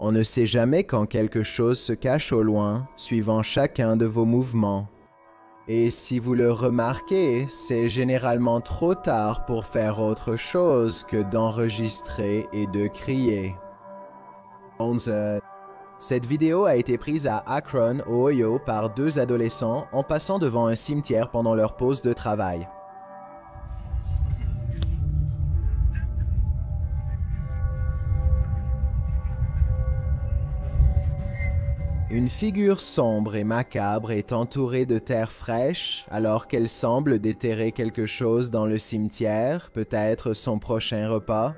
On ne sait jamais quand quelque chose se cache au loin, suivant chacun de vos mouvements. Et si vous le remarquez, c'est généralement trop tard pour faire autre chose que d'enregistrer et de crier. 11. Cette vidéo a été prise à Akron, au Ohio, par deux adolescents en passant devant un cimetière pendant leur pause de travail. Une figure sombre et macabre est entourée de terre fraîche alors qu'elle semble déterrer quelque chose dans le cimetière, peut-être son prochain repas.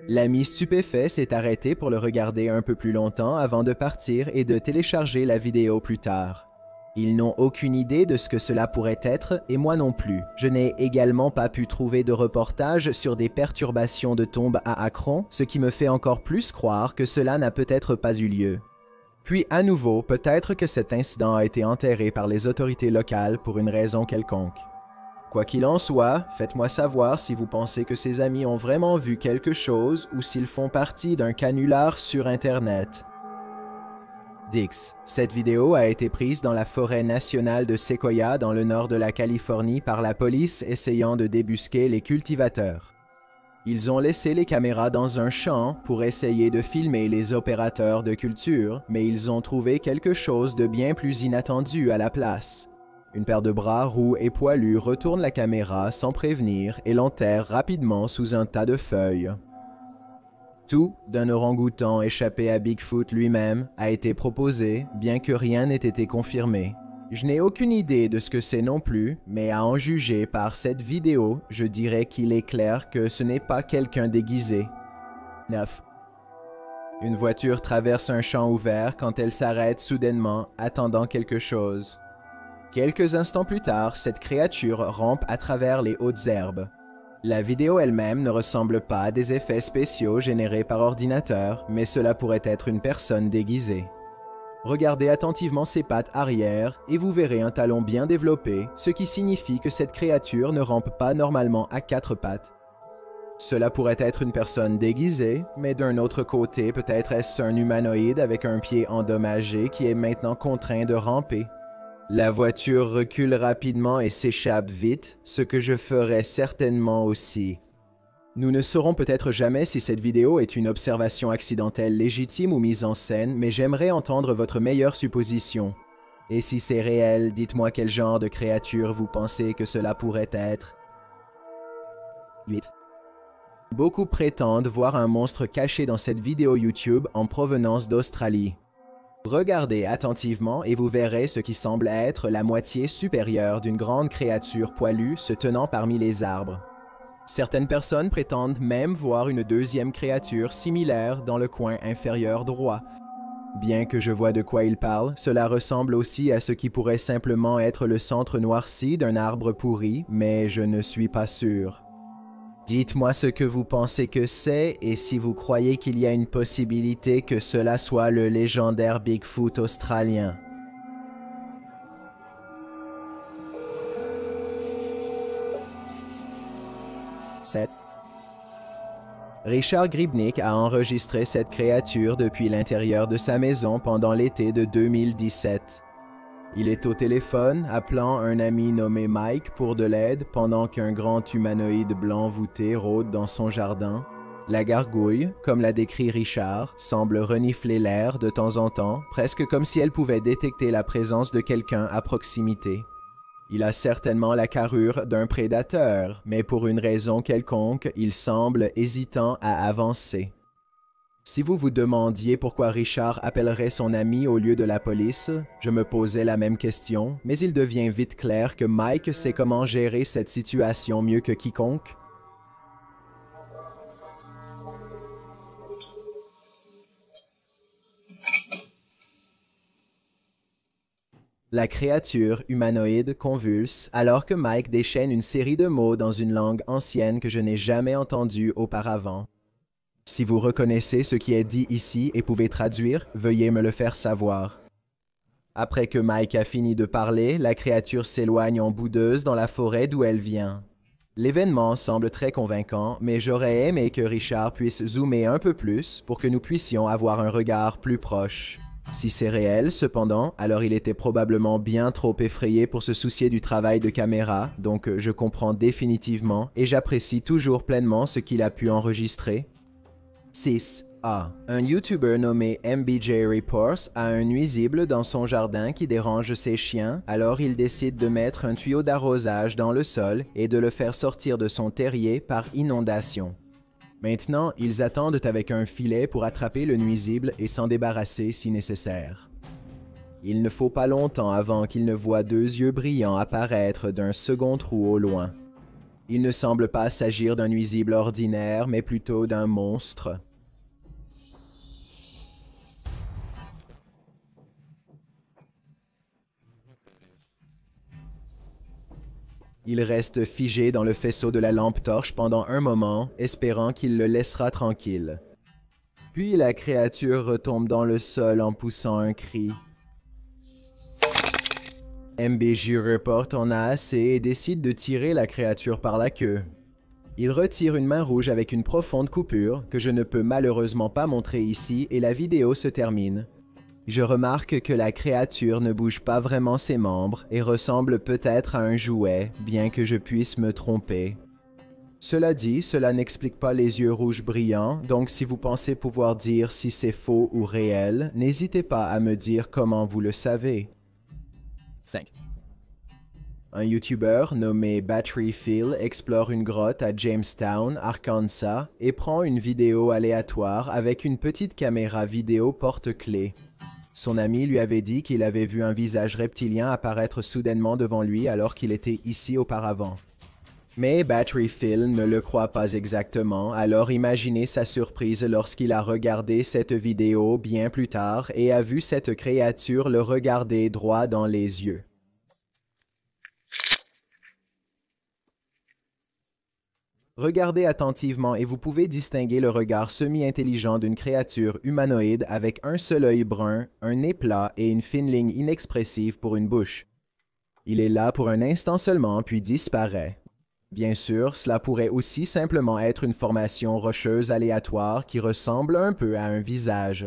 L'ami stupéfait s'est arrêté pour le regarder un peu plus longtemps avant de partir et de télécharger la vidéo plus tard. Ils n'ont aucune idée de ce que cela pourrait être, et moi non plus. Je n'ai également pas pu trouver de reportage sur des perturbations de tombes à Akron, ce qui me fait encore plus croire que cela n'a peut-être pas eu lieu. Puis à nouveau, peut-être que cet incident a été enterré par les autorités locales pour une raison quelconque. Quoi qu'il en soit, faites-moi savoir si vous pensez que ces amis ont vraiment vu quelque chose ou s'ils font partie d'un canular sur Internet. Dix. Cette vidéo a été prise dans la forêt nationale de Sequoia dans le nord de la Californie par la police essayant de débusquer les cultivateurs. Ils ont laissé les caméras dans un champ pour essayer de filmer les opérateurs de culture, mais ils ont trouvé quelque chose de bien plus inattendu à la place. Une paire de bras roux et poilus retourne la caméra sans prévenir et l'enterre rapidement sous un tas de feuilles. Tout d'un orang-outan échappé à Bigfoot lui-même a été proposé, bien que rien n'ait été confirmé. Je n'ai aucune idée de ce que c'est non plus, mais à en juger par cette vidéo, je dirais qu'il est clair que ce n'est pas quelqu'un déguisé. 9. Une voiture traverse un champ ouvert quand elle s'arrête soudainement, attendant quelque chose. Quelques instants plus tard, cette créature rampe à travers les hautes herbes. La vidéo elle-même ne ressemble pas à des effets spéciaux générés par ordinateur, mais cela pourrait être une personne déguisée. Regardez attentivement ses pattes arrière et vous verrez un talon bien développé, ce qui signifie que cette créature ne rampe pas normalement à quatre pattes. Cela pourrait être une personne déguisée, mais d'un autre côté, peut-être est-ce un humanoïde avec un pied endommagé qui est maintenant contraint de ramper. La voiture recule rapidement et s'échappe vite, ce que je ferais certainement aussi. Nous ne saurons peut-être jamais si cette vidéo est une observation accidentelle légitime ou mise en scène, mais j'aimerais entendre votre meilleure supposition. Et si c'est réel, dites-moi quel genre de créature vous pensez que cela pourrait être. 8. Beaucoup prétendent voir un monstre caché dans cette vidéo YouTube en provenance d'Australie. Regardez attentivement et vous verrez ce qui semble être la moitié supérieure d'une grande créature poilue se tenant parmi les arbres. Certaines personnes prétendent même voir une deuxième créature similaire dans le coin inférieur droit. Bien que je vois de quoi ils parlent, cela ressemble aussi à ce qui pourrait simplement être le centre noirci d'un arbre pourri, mais je ne suis pas sûr. Dites-moi ce que vous pensez que c'est et si vous croyez qu'il y a une possibilité que cela soit le légendaire Bigfoot australien. Richard Gribnick a enregistré cette créature depuis l'intérieur de sa maison pendant l'été de 2017. Il est au téléphone appelant un ami nommé Mike pour de l'aide pendant qu'un grand humanoïde blanc voûté rôde dans son jardin. La gargouille, comme l'a décrit Richard, semble renifler l'air de temps en temps, presque comme si elle pouvait détecter la présence de quelqu'un à proximité. Il a certainement la carrure d'un prédateur, mais pour une raison quelconque, il semble hésitant à avancer. Si vous vous demandiez pourquoi Richard appellerait son ami au lieu de la police, je me posais la même question, mais il devient vite clair que Mike sait comment gérer cette situation mieux que quiconque. La créature humanoïde convulse alors que Mike déchaîne une série de mots dans une langue ancienne que je n'ai jamais entendue auparavant. Si vous reconnaissez ce qui est dit ici et pouvez traduire, veuillez me le faire savoir. Après que Mike a fini de parler, la créature s'éloigne en boudeuse dans la forêt d'où elle vient. L'événement semble très convaincant, mais j'aurais aimé que Richard puisse zoomer un peu plus pour que nous puissions avoir un regard plus proche. Si c'est réel, cependant, alors il était probablement bien trop effrayé pour se soucier du travail de caméra, donc je comprends définitivement et j'apprécie toujours pleinement ce qu'il a pu enregistrer. 6. Un YouTuber nommé MBJ Reports a un nuisible dans son jardin qui dérange ses chiens, alors il décide de mettre un tuyau d'arrosage dans le sol et de le faire sortir de son terrier par inondation. Maintenant, ils attendent avec un filet pour attraper le nuisible et s'en débarrasser si nécessaire. Il ne faut pas longtemps avant qu'ils ne voient deux yeux brillants apparaître d'un second trou au loin. Il ne semble pas s'agir d'un nuisible ordinaire, mais plutôt d'un monstre. Il reste figé dans le faisceau de la lampe torche pendant un moment, espérant qu'il le laissera tranquille. Puis la créature retombe dans le sol en poussant un cri. MBJ Report en a assez et décide de tirer la créature par la queue. Il retire une main rouge avec une profonde coupure, que je ne peux malheureusement pas montrer ici, et la vidéo se termine. Je remarque que la créature ne bouge pas vraiment ses membres et ressemble peut-être à un jouet, bien que je puisse me tromper. Cela dit, cela n'explique pas les yeux rouges brillants, donc si vous pensez pouvoir dire si c'est faux ou réel, n'hésitez pas à me dire comment vous le savez. 5. Un YouTuber nommé Battery Phil explore une grotte à Jamestown, Arkansas, et prend une vidéo aléatoire avec une petite caméra vidéo porte-clés. Son ami lui avait dit qu'il avait vu un visage reptilien apparaître soudainement devant lui alors qu'il était ici auparavant. Mais Battery Phil ne le croit pas exactement, alors imaginez sa surprise lorsqu'il a regardé cette vidéo bien plus tard et a vu cette créature le regarder droit dans les yeux. Regardez attentivement et vous pouvez distinguer le regard semi-intelligent d'une créature humanoïde avec un seul œil brun, un nez plat et une fine ligne inexpressive pour une bouche. Il est là pour un instant seulement puis disparaît. Bien sûr, cela pourrait aussi simplement être une formation rocheuse aléatoire qui ressemble un peu à un visage.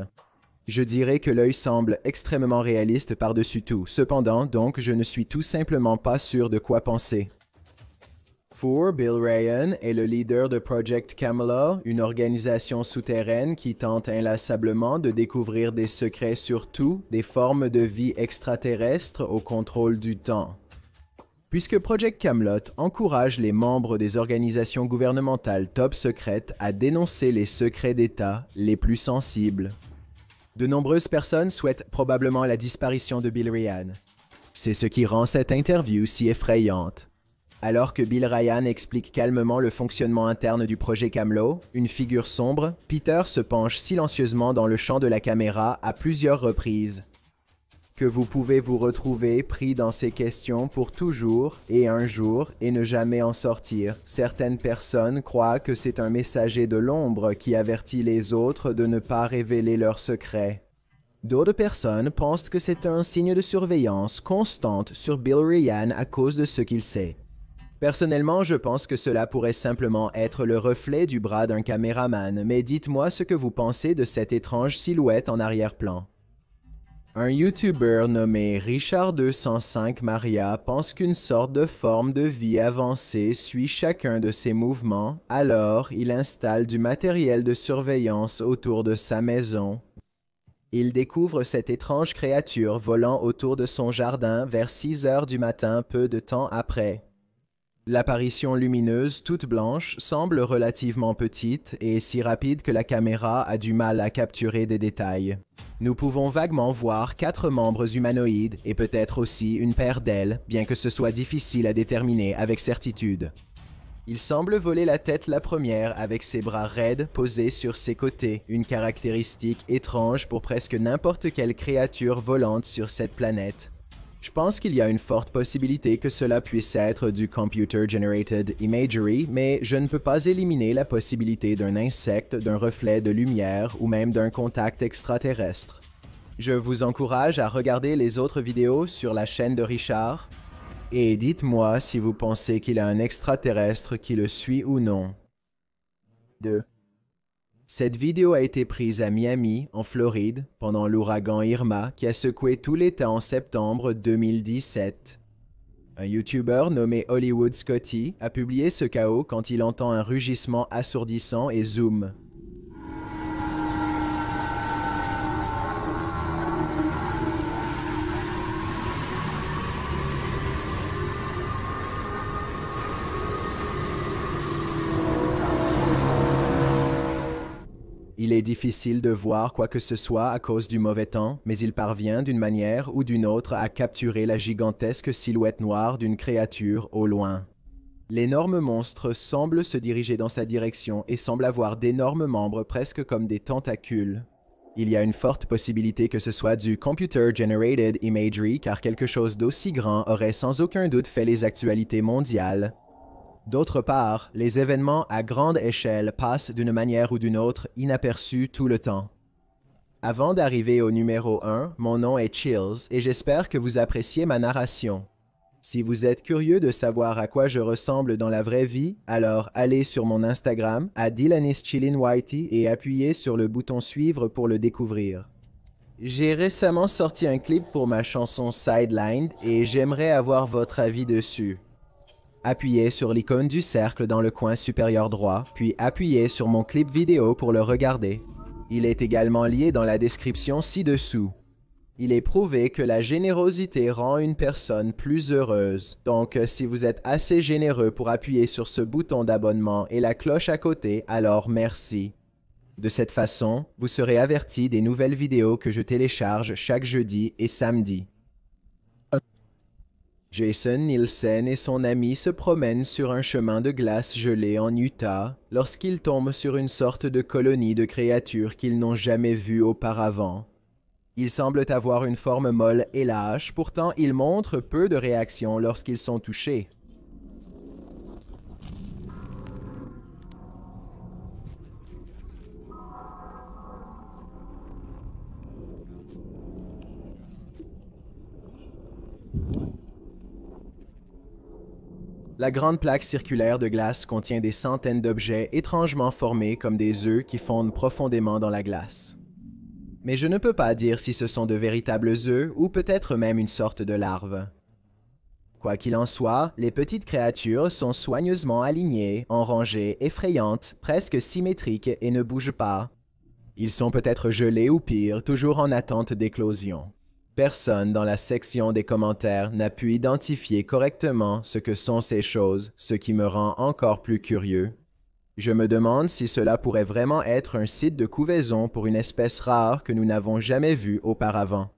Je dirais que l'œil semble extrêmement réaliste par-dessus tout, cependant donc je ne suis tout simplement pas sûr de quoi penser. Bill Ryan est le leader de Project Camelot, une organisation souterraine qui tente inlassablement de découvrir des secrets sur tout, des formes de vie extraterrestres au contrôle du temps. Puisque Project Camelot encourage les membres des organisations gouvernementales top secrètes à dénoncer les secrets d'État les plus sensibles. De nombreuses personnes souhaitent probablement la disparition de Bill Ryan. C'est ce qui rend cette interview si effrayante. Alors que Bill Ryan explique calmement le fonctionnement interne du projet Camelot, une figure sombre, Peter se penche silencieusement dans le champ de la caméra à plusieurs reprises. Que vous pouvez vous retrouver pris dans ces questions pour toujours et un jour et ne jamais en sortir. Certaines personnes croient que c'est un messager de l'ombre qui avertit les autres de ne pas révéler leurs secrets. D'autres personnes pensent que c'est un signe de surveillance constante sur Bill Ryan à cause de ce qu'il sait. Personnellement, je pense que cela pourrait simplement être le reflet du bras d'un caméraman, mais dites-moi ce que vous pensez de cette étrange silhouette en arrière-plan. Un YouTuber nommé Richard205 Maria pense qu'une sorte de forme de vie avancée suit chacun de ses mouvements, alors il installe du matériel de surveillance autour de sa maison. Il découvre cette étrange créature volant autour de son jardin vers 6 heures du matin peu de temps après. L'apparition lumineuse, toute blanche, semble relativement petite et si rapide que la caméra a du mal à capturer des détails. Nous pouvons vaguement voir 4 membres humanoïdes et peut-être aussi une paire d'ailes, bien que ce soit difficile à déterminer avec certitude. Il semble voler la tête la première avec ses bras raides posés sur ses côtés, une caractéristique étrange pour presque n'importe quelle créature volante sur cette planète. Je pense qu'il y a une forte possibilité que cela puisse être du Computer Generated Imagery, mais je ne peux pas éliminer la possibilité d'un insecte, d'un reflet de lumière ou même d'un contact extraterrestre. Je vous encourage à regarder les autres vidéos sur la chaîne de Richard. Et dites-moi si vous pensez qu'il y a un extraterrestre qui le suit ou non. 2. Cette vidéo a été prise à Miami, en Floride, pendant l'ouragan Irma qui a secoué tout l'État en septembre 2017. Un YouTuber nommé Hollywood Scotty a publié ce chaos quand il entend un rugissement assourdissant et zoom. Il est difficile de voir quoi que ce soit à cause du mauvais temps, mais il parvient d'une manière ou d'une autre à capturer la gigantesque silhouette noire d'une créature au loin. L'énorme monstre semble se diriger dans sa direction et semble avoir d'énormes membres presque comme des tentacules. Il y a une forte possibilité que ce soit du Computer Generated Imagery car quelque chose d'aussi grand aurait sans aucun doute fait les actualités mondiales. D'autre part, les événements à grande échelle passent d'une manière ou d'une autre inaperçus tout le temps. Avant d'arriver au numéro 1, mon nom est Chills et j'espère que vous appréciez ma narration. Si vous êtes curieux de savoir à quoi je ressemble dans la vraie vie, alors allez sur mon Instagram @DylanIsChillinWhitey et appuyez sur le bouton suivre pour le découvrir. J'ai récemment sorti un clip pour ma chanson Sidelined et j'aimerais avoir votre avis dessus. Appuyez sur l'icône du cercle dans le coin supérieur droit, puis appuyez sur mon clip vidéo pour le regarder. Il est également lié dans la description ci-dessous. Il est prouvé que la générosité rend une personne plus heureuse. Donc, si vous êtes assez généreux pour appuyer sur ce bouton d'abonnement et la cloche à côté, alors merci. De cette façon, vous serez averti des nouvelles vidéos que je télécharge chaque jeudi et samedi. Jason Nielsen et son ami se promènent sur un chemin de glace gelé en Utah lorsqu'ils tombent sur une sorte de colonie de créatures qu'ils n'ont jamais vues auparavant. Ils semblent avoir une forme molle et lâche, pourtant ils montrent peu de réaction lorsqu'ils sont touchés. La grande plaque circulaire de glace contient des centaines d'objets étrangement formés comme des œufs qui fondent profondément dans la glace. Mais je ne peux pas dire si ce sont de véritables œufs ou peut-être même une sorte de larve. Quoi qu'il en soit, les petites créatures sont soigneusement alignées, en rangées effrayantes, presque symétriques et ne bougent pas. Ils sont peut-être gelés ou pire, toujours en attente d'éclosion. Personne dans la section des commentaires n'a pu identifier correctement ce que sont ces choses, ce qui me rend encore plus curieux. Je me demande si cela pourrait vraiment être un site de couvaison pour une espèce rare que nous n'avons jamais vue auparavant.